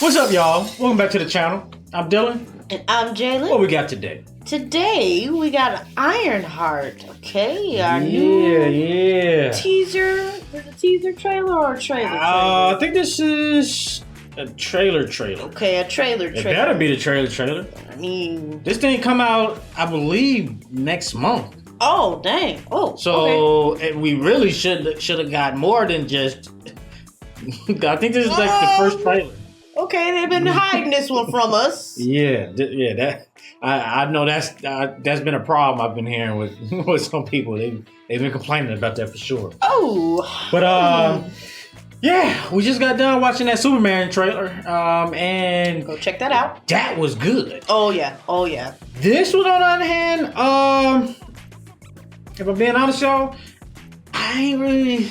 What's up, y'all? Welcome back to the channel. I'm Dylan. And I'm Jalen. What we got today? Today, we got Ironheart, okay? Our new teaser. Is it a teaser trailer or a trailer? I think this is a trailer. Okay, a trailer. It better be the trailer. I mean... This thing come out, I believe, next month. Oh, dang. Oh, so we really should have got more than just... I think this is like the first trailer. Okay, they've been hiding this one from us. That I know that's been a problem I've been hearing with some people. They've been complaining about that for sure. Oh, but yeah, we just got done watching that Superman trailer. And go check that out. That was good. Oh yeah. This one, on the other hand, if I'm being honest, y'all, I ain't really.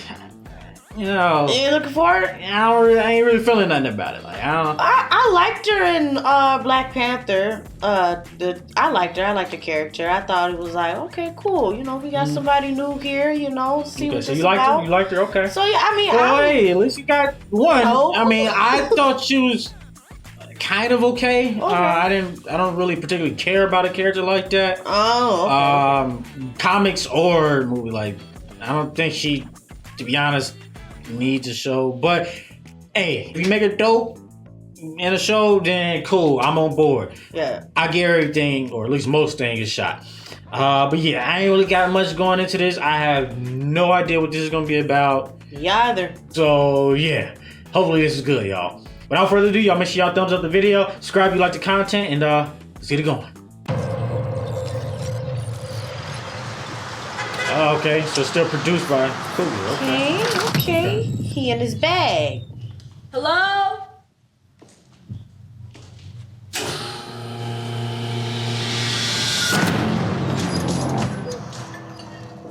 You know, you looking for it? I ain't really feeling nothing about it. Like I liked her in Black Panther. I liked her. I liked the character. I thought it was like, okay, cool. You know, we got somebody new here. You know, see what so this you liked about. her? You liked her? Okay. So yeah, I mean, hey, at least you got one. Oh. I mean, I thought she was kind of okay. I don't really particularly care about a character like that. Oh. Okay. Comics or movie, like I don't think she, to be honest, needs a show. But hey, if you make her dope in a show, then cool, I'm on board. Yeah, I get everything, or at least most things, is shot. But yeah, I ain't really got much going into this. I have no idea what this is gonna be about. Yeah, either. So yeah, hopefully this is good, y'all. Without further ado, y'all make sure y'all thumbs up the video, subscribe if you like the content, and let's get it going. Okay, so still produced by Cougar. Okay. He in his bag. Hello?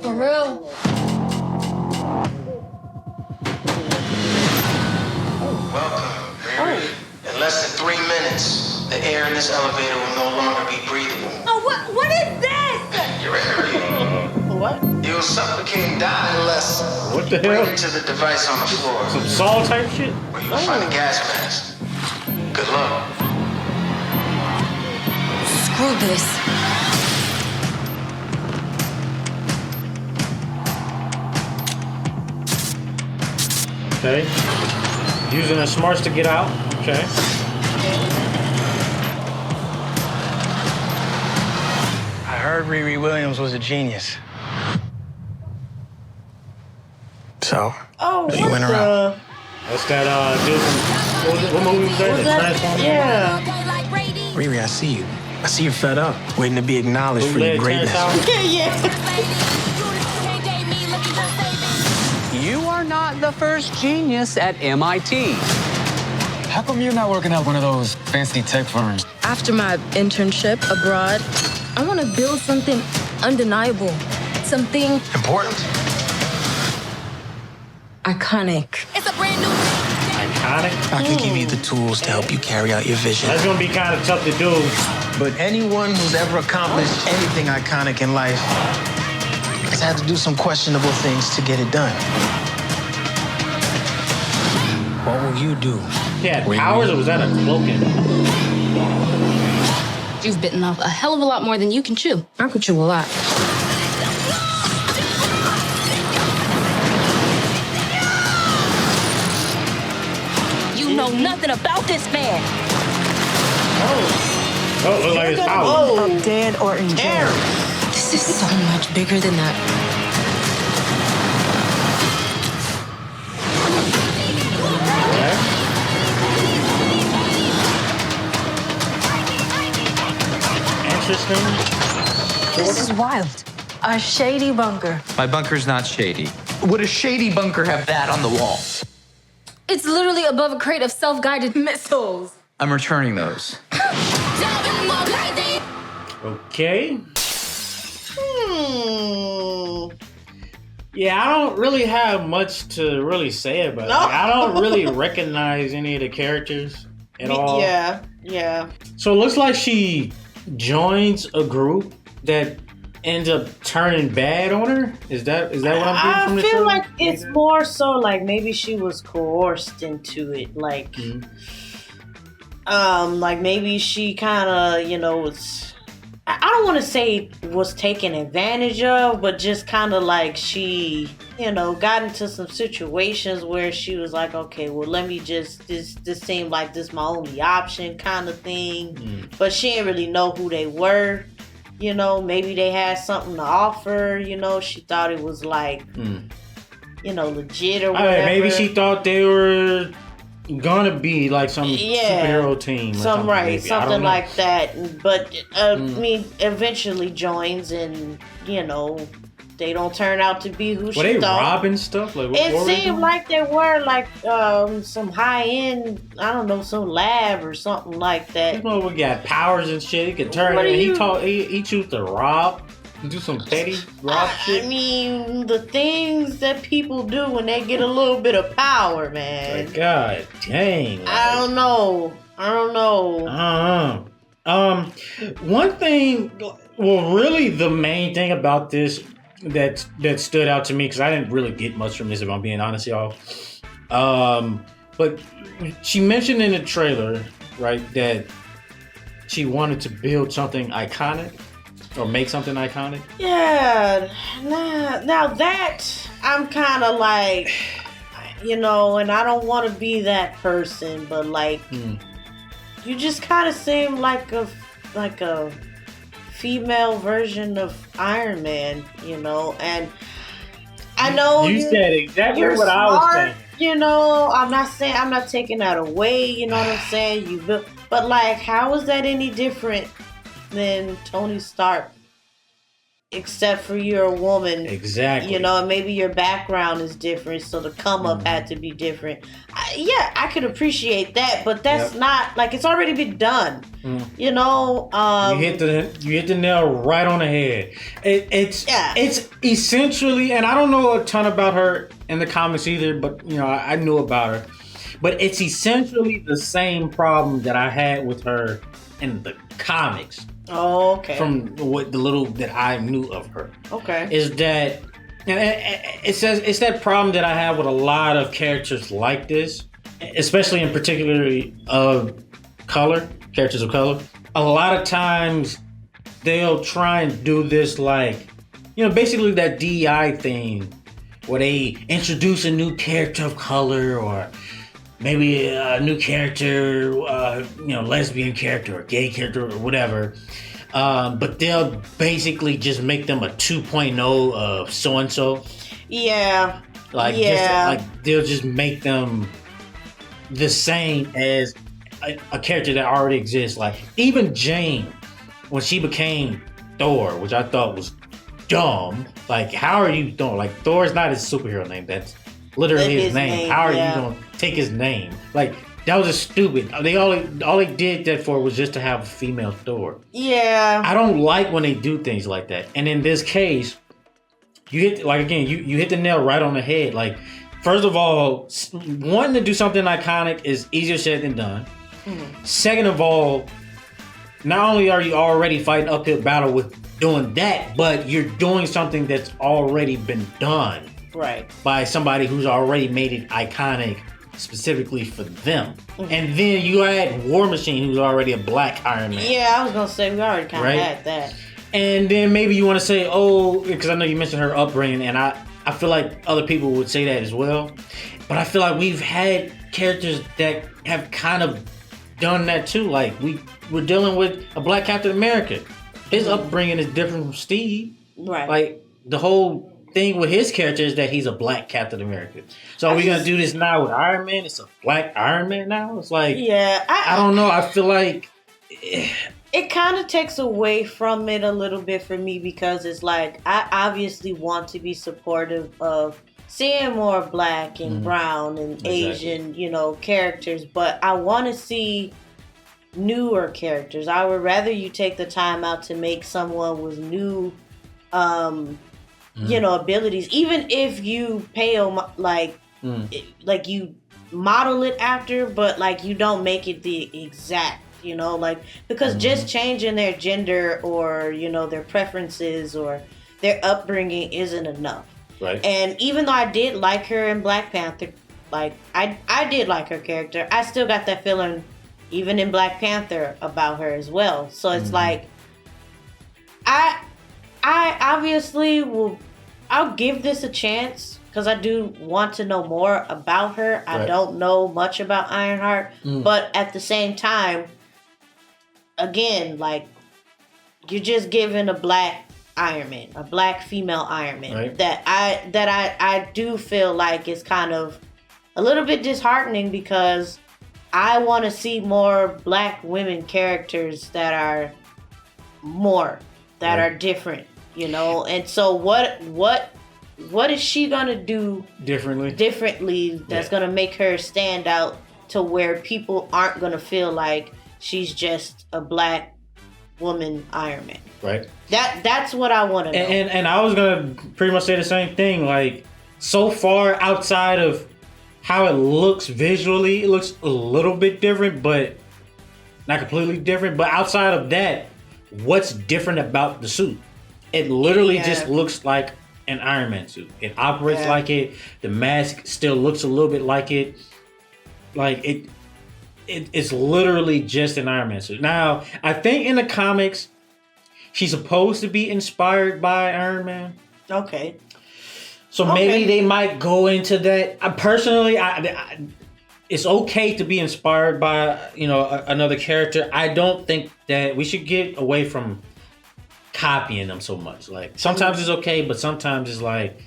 For real? Welcome, Mary. In less than 3 minutes, the air in this elevator will no longer be breathable. Oh, what is this? You're aerated. What? You'll suffocate and die unless What the you hell? break into the device on the floor, Some Saw type shit? where you'll find a gas mask. Good luck. Screw this. Okay. Using the smarts to get out. Okay. I heard Riri Williams was a genius. So, you went around. That's that dude. What movie was that? Transformers? Yeah. Riri, I see you. I see you're fed up, waiting to be acknowledged for your greatness. You are not the first genius at MIT. How come you're not working at one of those fancy tech firms? After my internship abroad, I want to build something undeniable. Something Important? iconic. It's a brand new Iconic? I can give you the tools to help you carry out your vision. That's gonna be kind of tough to do. But anyone who's ever accomplished anything iconic in life has had to do some questionable things to get it done. What will you do? Yeah, powers, or was that a cloaking? You've bitten off a hell of a lot more than you can chew. I could chew a lot. You know nothing about this man. Oh, it looks like it's powers. Oh, Dead or in jail. This is so much bigger than that. Interesting. This is wild. A shady bunker. My bunker's not shady. Would a shady bunker have that on the wall? It's literally above a crate of self-guided missiles. I'm returning those. Okay. Yeah, I don't really have much to really say about it. No. Like, I don't really recognize any of the characters at all. Yeah. So it looks like she joins a group that ends up turning bad on her. Is that what I'm getting from the I feel trailer? like it's more so like maybe she was coerced into it. Like Like maybe she kind of, was, I don't want to say was taken advantage of, but just kind of like she, got into some situations where she was like, okay, well, let me just, this seemed like this my only option kind of thing. But she didn't really know who they were. Maybe they had something to offer, she thought it was like, legit or whatever. Maybe she thought they were gonna be like some superhero team or something. Right, maybe. something like that. But, I mean, eventually joins and, they don't turn out to be who she thought. Were they robbing stuff? Like, it seemed like they were like some high-end, I don't know, some lab or something like that. We got powers and shit. He could turn it. He chose to rob. Do some petty rob shit. I mean, the things that people do when they get a little bit of power, man. Like, God dang. Like, I don't know. One thing, well, really the main thing about this that stood out to me, because I didn't really get much from this, if I'm being honest, y'all. But she mentioned in the trailer, right, that she wanted to build something iconic. Or make something iconic? Yeah. Now that, I'm kind of like, and I don't want to be that person, but like, you just kind of seem like a female version of Iron Man, and I know you said exactly what smart, I was saying. I'm not taking that away, you know what I'm saying? But like, how is that any different than Tony Stark, except for you're a woman? Exactly. And maybe your background is different, so the come up had to be different. I could appreciate that, but that's not like, it's already been done. You hit the nail right on the head. It's essentially, and I don't know a ton about her in the comics either, but I knew about her. But it's essentially the same problem that I had with her in the comics. Oh, okay. From what the little that I knew of her. Okay. Is that, it's that problem that I have with a lot of characters like this, especially in particularly characters of color. A lot of times they'll try and do this like, basically that DEI thing where they introduce a new character of color, or maybe a new character, lesbian character or gay character or whatever. But they'll basically just make them a 2.0 of so-and-so. Yeah. They'll just make them the same as a character that already exists. Like, even Jane, when she became Thor, which I thought was dumb. Like, how are you Thor? Like, Thor's not his superhero name. That's literally his name. How are you going to take his name? Like, that was just stupid. All they did that for was just to have a female Thor. Yeah. I don't like when they do things like that. And in this case, you hit the nail right on the head. Like, first of all, wanting to do something iconic is easier said than done. Mm-hmm. Second of all, not only are you already fighting uphill battle with doing that, but you're doing something that's already been done. Right. By somebody who's already made it iconic specifically for them. Mm-hmm. And then you add War Machine, who's already a black Iron Man. Yeah, I was going to say, we already kind of had that. And then maybe you want to say, because I know you mentioned her upbringing, and I feel like other people would say that as well. But I feel like we've had characters that have kind of done that too. Like, we're dealing with a black Captain America. His upbringing is different from Steve. Right. Like, the whole thing with his character is that he's a black Captain America. So are we going to do this now with Iron Man? It's a black Iron Man now? It's like, yeah, I don't know. I feel like it kind of takes away from it a little bit for me, because it's like, I obviously want to be supportive of seeing more black and brown and Asian, characters, but I want to see newer characters. I would rather you take the time out to make someone with new, abilities, even if you pay them like you model it after, but like you don't make it the exact. Because just changing their gender or, their preferences or their upbringing isn't enough. Right. And even though I did like her in Black Panther, like I did like her character, I still got that feeling even in Black Panther about her as well. So it's like, I obviously I'll give this a chance because I do want to know more about her. I don't know much about Ironheart, but at the same time, again, like, you're just giving a black Iron Man, a black female Iron Man, that I do feel like is kind of a little bit disheartening because I want to see more black women characters that are are different, you know. And so what is she gonna do differently that's gonna make her stand out to where people aren't gonna feel like she's just a black woman Iron Man? Right. That's what I want to know. And I was gonna pretty much say the same thing. Like, so far outside of how it looks visually, it looks a little bit different, but not completely different. But outside of that, what's different about the suit? It literally just looks like an Iron Man suit. It operates like it. The mask still looks a little bit like it. Like it's literally just an Iron Man suit. Now, I think in the comics, she's supposed to be inspired by Iron Man. Okay. So maybe they might go into that. Personally, it's okay to be inspired by, you know, another character. I don't think that we should get away from copying them so much. Like, sometimes it's okay, but sometimes it's like,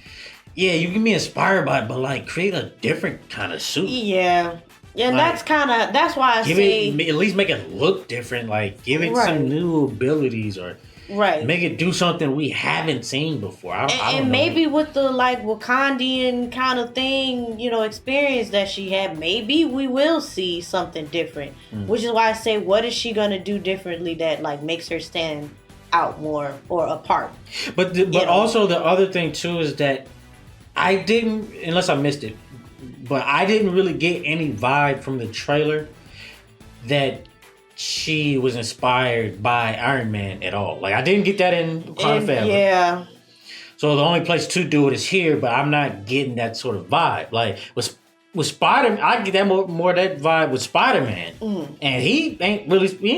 yeah, you can be inspired by it, but like, create a different kind of suit. Yeah. Yeah, and like, that's why I say at least make it look different. Like, give it some new abilities, or make it do something we haven't seen before. I don't know. Maybe with the like Wakandian kind of thing, you know, experience that she had, maybe we will see something different. Which is why I say, what is she gonna do differently that like makes her stand out more or apart? But also the other thing too is that I didn't, unless I missed it, but I didn't really get any vibe from the trailer that she was inspired by Iron Man at all. Like, I didn't get that in Wakanda Forever. Yeah. So the only place to do it is here, but I'm not getting that sort of vibe. Like, with Spider-Man, I get that more that vibe with Spider-Man. And he ain't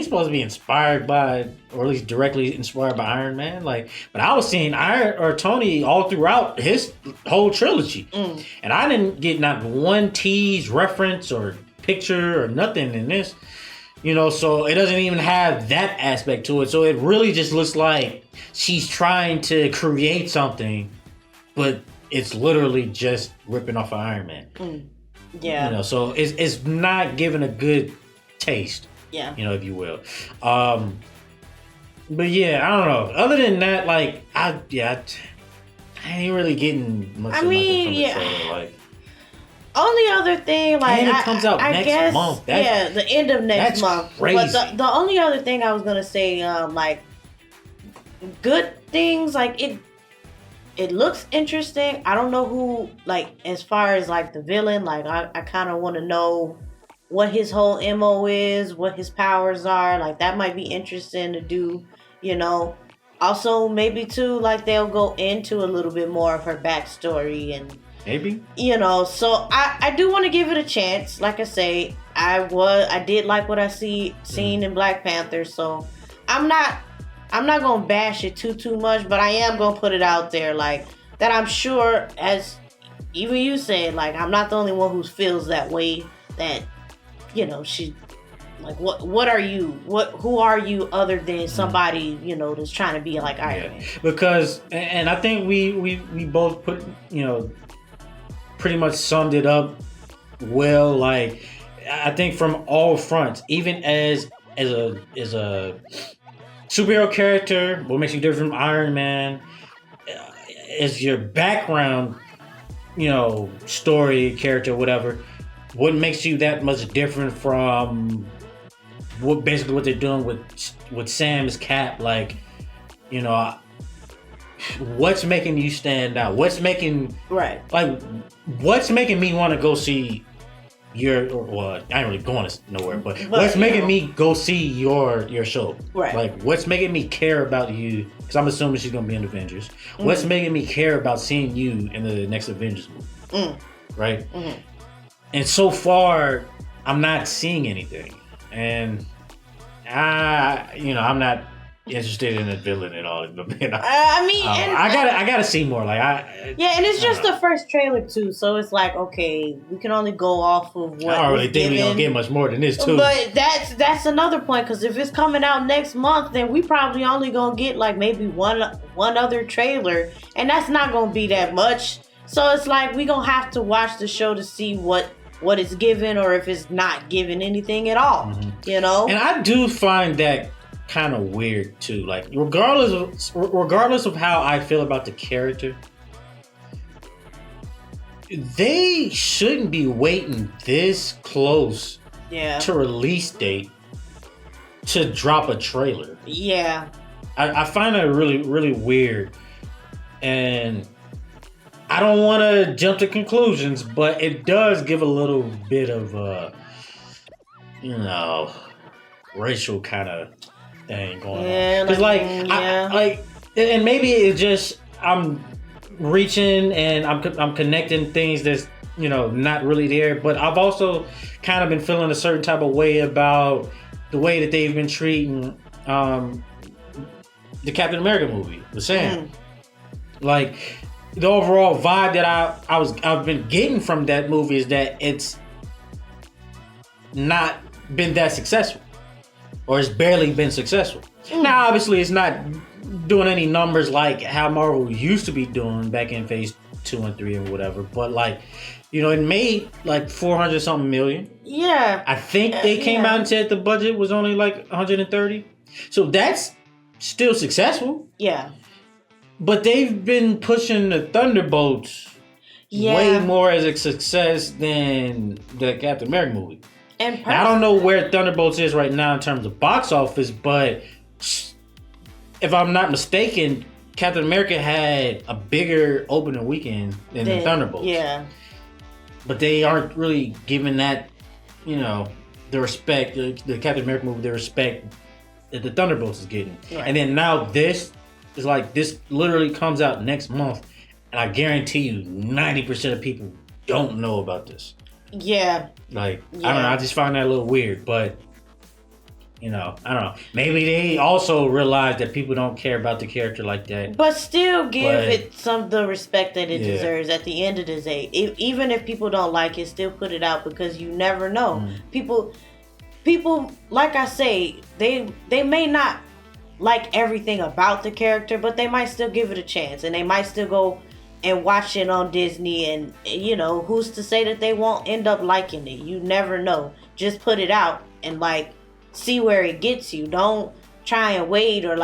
supposed to be inspired by, or at least directly inspired by Iron Man. Like, but I was seeing Tony all throughout his whole trilogy. And I didn't get not one tease, reference, or picture, or nothing in this. You know, so it doesn't even have that aspect to it. So it really just looks like she's trying to create something, but it's literally just ripping off of Iron Man. Yeah. You know, so it's not giving a good taste. Yeah. You know, if you will. But yeah, I don't know. Other than that, like, I ain't really getting much of nothing from the trailer. Like, only other thing, like, and it comes out next month. The end of next month. Crazy. But the only other thing I was gonna say, like, good things, like it looks interesting. I don't know who, like, as far as like the villain, like I kind of want to know what his whole MO is, what his powers are. Like, that might be interesting to do, you know. Also, maybe too, like, they'll go into a little bit more of her backstory and. Maybe. You know, so I do want to give it a chance. Like I say, I did like what I seen in Black Panther, so I'm not gonna bash it too much, but I am gonna put it out there, like, that I'm sure, as even you said, like, I'm not the only one who feels that way, that, you know, she, like, what are you? Who are you other than somebody, you know, that's trying to be like Iron Man? Because, and I think we both put, you know, pretty much summed it up well. Like, I think from all fronts, even as a superhero character, what makes you different from Iron Man, is your background, you know, story, character, whatever. What makes you that much different from what they're doing with Sam's Cap? Like, you know, what's making you stand out? What's making what's making me want to go see I ain't really going nowhere, but what's making me go see your show? Right. Like, what's making me care about you? Because I'm assuming she's gonna be in Avengers. What's making me care about seeing you in the next Avengers movie? Right. And so far, I'm not seeing anything. and I'm not interested in the villain at all. I gotta see more. And it's just the first trailer too, so it's like, okay, we can only go off of what. I don't really think we're gonna get much more than this too. But that's another point, because if it's coming out next month, then we probably only gonna get like maybe one other trailer, and that's not gonna be that much. So it's like we gonna have to watch the show to see what it's given, or if it's not giving anything at all. Mm-hmm. And I do find that kind of weird too. Like regardless of how I feel about the character, they shouldn't be waiting this close to release date to drop a trailer. Yeah, I find that really, really weird, and I don't want to jump to conclusions, but it does give a little bit of racial kind of thing going on. It's and maybe it's just I'm reaching and I'm connecting things that's not really there. But I've also kind of been feeling a certain type of way about the way that they've been treating the Captain America movie, the Sam. Like the overall vibe that I've been getting from that movie is that it's not been that successful. Or it's barely been successful. Now, obviously, it's not doing any numbers like how Marvel used to be doing back in Phase 2 and 3 and whatever. But it made like 400 something million. Yeah. I think they came out and said the budget was only like 130. So that's still successful. Yeah. But they've been pushing the Thunderbolts way more as a success than the Captain America movie. Now, I don't know where Thunderbolts is right now in terms of box office, but if I'm not mistaken, Captain America had a bigger opening weekend than the Thunderbolts. Yeah. But they aren't really giving that, the respect, the Captain America movie, the respect that the Thunderbolts is getting. Right. And then now this is like, this literally comes out next month, and I guarantee you 90% of people don't know about this. Yeah. I don't know. I just find that a little weird, but I don't know. Maybe they also realize that people don't care about the character like that. But still give it some of the respect that it deserves at the end of the day. Even if people don't like it, still put it out, because you never know. People, like I say, they may not like everything about the character, but they might still give it a chance, and they might still go and watch it on Disney, and who's to say that they won't end up liking it? You never know. Just put it out and see where it gets you. Don't try and wait or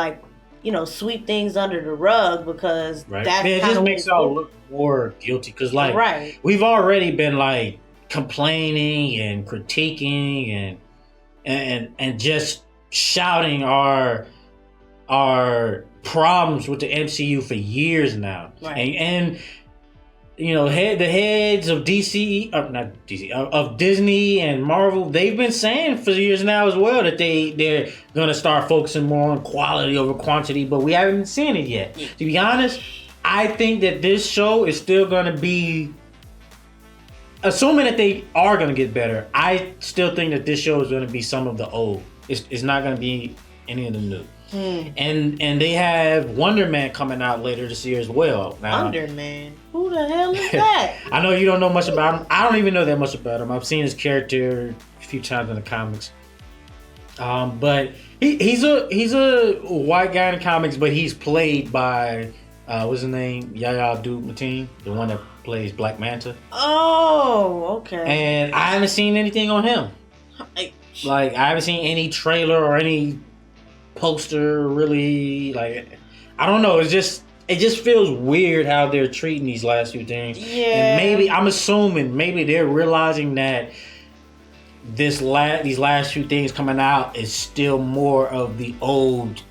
sweep things under the rug, because that's it just makes y'all look more guilty, because we've already been complaining and critiquing and just shouting our problems with the MCU for years now, and the heads of of Disney and Marvel, they've been saying for years now as well that they're gonna start focusing more on quality over quantity, but we haven't seen it yet. To be honest, I think that this show is still gonna be, assuming that they are gonna get better, I still think that this show is gonna be some of the old. It's not gonna be any of the new. And they have Wonder Man coming out later this year as well. Now, Wonder Man? Who the hell is that? I know you don't know much about him. I don't even know that much about him. I've seen his character a few times in the comics. But he's a white guy in the comics, but he's played by what's his name? Yahya Abdul-Mateen, the one that plays Black Manta. Oh, okay. And I haven't seen anything on him. I haven't seen any trailer or any poster, really. I don't know, it just feels weird how they're treating these last few things. And maybe I'm assuming they're realizing that these last few things coming out is still more of the old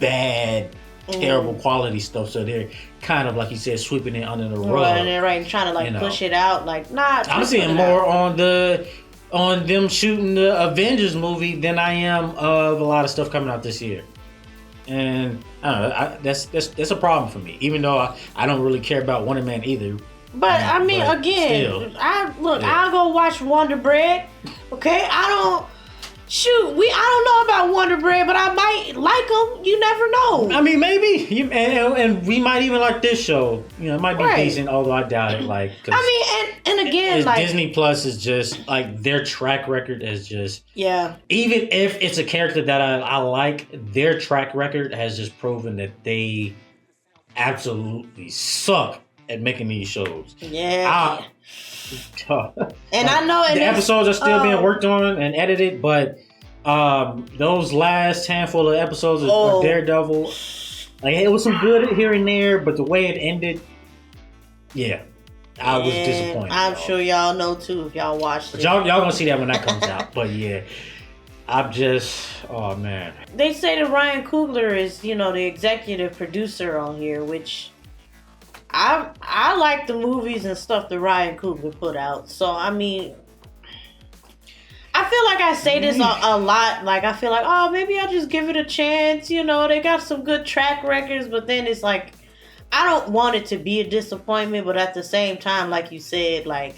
bad terrible quality stuff, so they're kind of, like you said, sweeping it under the rug, and trying to push it out. I'm seeing more on them shooting the Avengers movie than I am of a lot of stuff coming out this year. And I don't know, that's a problem for me, even though I don't really care about Wonder Man either. But I mean, again, I'll go watch Wonder Bread. Okay, Shoot, I don't know about Wonder Bread, but I might like them. You never know. I mean, maybe. And we might even like this show. You know, it might be Right. decent, although I doubt it. Like, I mean, and again, like Disney Plus is just like their track record is just yeah. Even if it's a character that I like, their track record has just proven that they absolutely suck at making these shows. Yeah. And like, I know the episodes are still being worked on and edited, but those last handful of episodes of Daredevil, like it was some good here and there, but the way it ended, yeah, I was disappointed. I'm sure y'all know too if y'all watched it. Y'all gonna see that when that comes out. But yeah, I'm just, oh man. They say that Ryan Coogler is, you know, the executive producer on here, which I like the movies and stuff that Ryan Coogler put out. So I mean, I feel like I say this a lot. Like I feel like, oh, maybe I'll just give it a chance. You know, they got some good track records, but then it's like, I don't want it to be a disappointment. But at the same time, like you said, like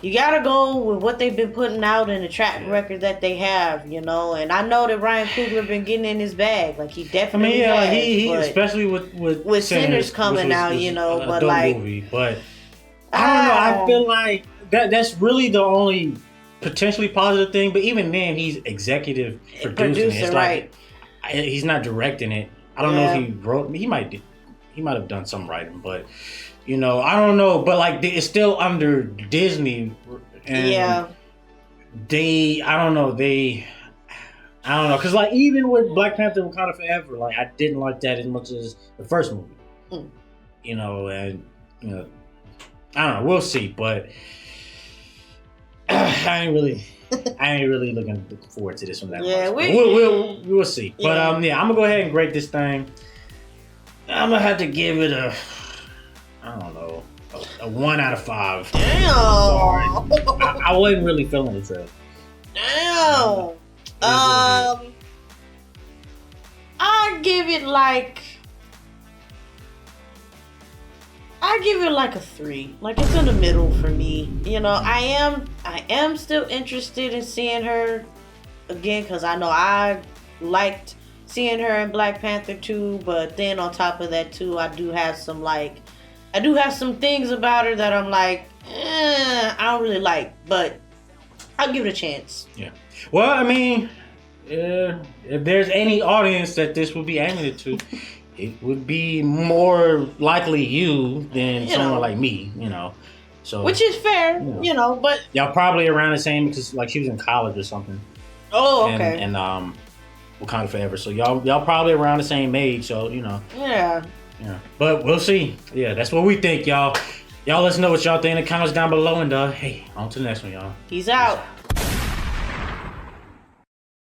you gotta go with what they've been putting out and the track record that they have. You know, and I know that Ryan Coogler been getting in his bag. Like he definitely. I mean, has, he especially with Sinners coming out. You know, but like, movie, but I don't know. I feel like that's really the only potentially positive thing, but even then, he's executive producing it. It's right? Like he's not directing it. I don't know if he wrote. He might have done some writing, but you know, I don't know. But like, it's still under Disney, and I don't know, because like even with Black Panther: Wakanda Forever, like I didn't like that as much as the first movie. You know, and you know, I don't know. We'll see, but. I ain't really looking forward to this one that much. We'll see. But I'm gonna go ahead and grade this thing. I'm gonna have to give it a 1 out of 5. Damn. Sorry. I wasn't really feeling the trailer. Damn. I give it like a 3. Like it's in the middle for me. You know, I am still interested in seeing her again because I know I liked seeing her in Black Panther 2, but then on top of that too, I do have some things about her that I'm like, I don't really like, but I'll give it a chance. Yeah. Well, I mean, if there's any audience that this would be aimed to, it would be more likely you than someone like me, you know. So which is fair, you know, but y'all probably around the same because like she was in college or something. Oh, okay. And Wakanda Forever. So y'all probably around the same age, so you know. Yeah. Yeah. But we'll see. Yeah, that's what we think, y'all. Y'all let us know what y'all think in the comments down below, and hey, on to the next one, y'all. Peace out.